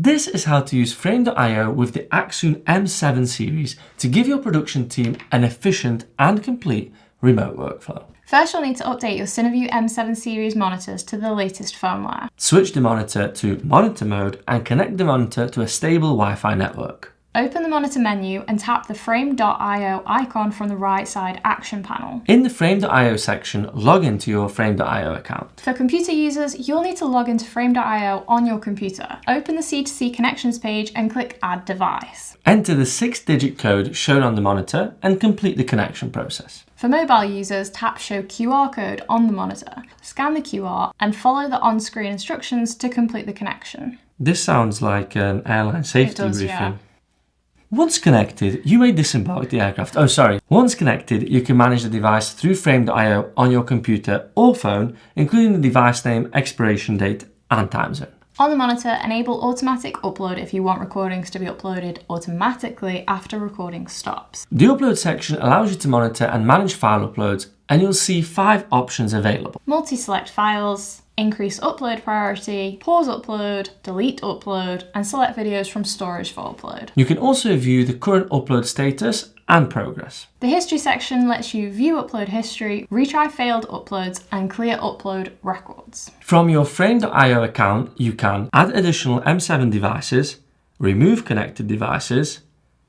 This is how to use Frame.io with the Accsoon M7 series to give your production team an efficient and complete remote workflow. First, you'll need to update your CineView M7 Series monitors to the latest firmware. Switch the monitor to monitor mode and connect the monitor to a stable Wi-Fi network. Open the monitor menu and tap the Frame.io icon from the right side action panel. In the Frame.io section, log into your Frame.io account. For computer users, you'll need to log into Frame.io on your computer. Open the C2C connections page and click Add Device. Enter the 6-digit code shown on the monitor and complete the connection process. For mobile users, tap Show QR code on the monitor. Scan the QR and follow the on-screen instructions to complete the connection. This sounds like an airline safety briefing. Yeah. Once connected, you may disembark the aircraft. Once connected, you can manage the device through Frame.io on your computer or phone, including the device name, expiration date, and time zone. On the monitor, enable automatic upload if you want recordings to be uploaded automatically after recording stops. The upload section allows you to monitor and manage file uploads, and you'll see 5 options available. Multi-select files, increase upload priority, pause upload, delete upload, and select videos from storage for upload. You can also view the current upload status and progress. The history section lets you view upload history, retry failed uploads, and clear upload records. From your Frame.io account, you can add additional M7 devices, remove connected devices,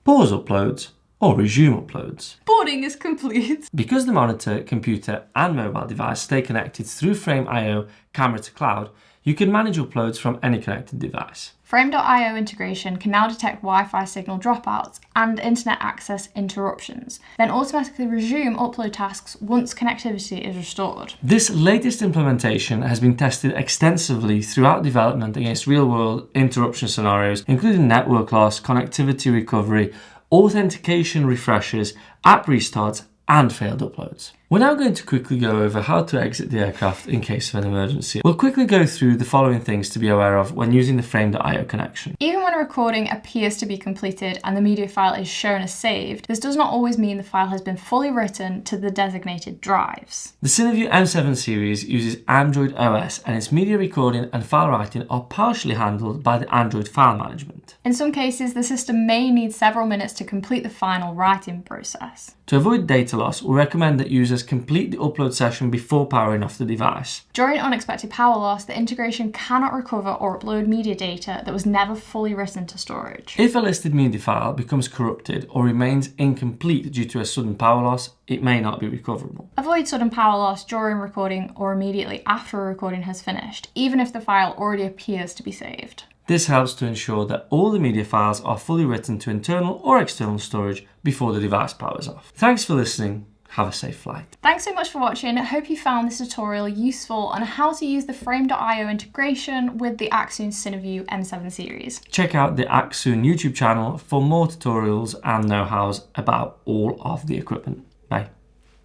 pause uploads, or resume uploads. Boarding is complete. Because the monitor, computer, and mobile device stay connected through Frame.io camera to cloud, you can manage uploads from any connected device. Frame.io integration can now detect Wi-Fi signal dropouts and internet access interruptions, then automatically resume upload tasks once connectivity is restored. This latest implementation has been tested extensively throughout development against real-world interruption scenarios, including network loss, connectivity recovery, authentication refreshes, app restarts, and failed uploads. We're now going to quickly go over how to exit the aircraft in case of an emergency. We'll quickly go through the following things to be aware of when using the Frame.io connection. Even when a recording appears to be completed and the media file is shown as saved, this does not always mean the file has been fully written to the designated drives. The CineView M7 series uses Android OS, and its media recording and file writing are partially handled by the Android file management. In some cases, the system may need several minutes to complete the final writing process. To avoid data loss, we recommend that users complete the upload session before powering off the device. During unexpected power loss, the integration cannot recover or upload media data that was never fully written to storage. If a listed media file becomes corrupted or remains incomplete due to a sudden power loss, it may not be recoverable. Avoid sudden power loss during recording or immediately after a recording has finished, even if the file already appears to be saved. This helps to ensure that all the media files are fully written to internal or external storage before the device powers off. Thanks for listening. Have a safe flight. Thanks so much for watching. I hope you found this tutorial useful on how to use the Frame.io integration with the Accsoon CineView M7 series. Check out the Accsoon YouTube channel for more tutorials and know-hows about all of the equipment. Bye.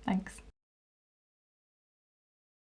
Thanks.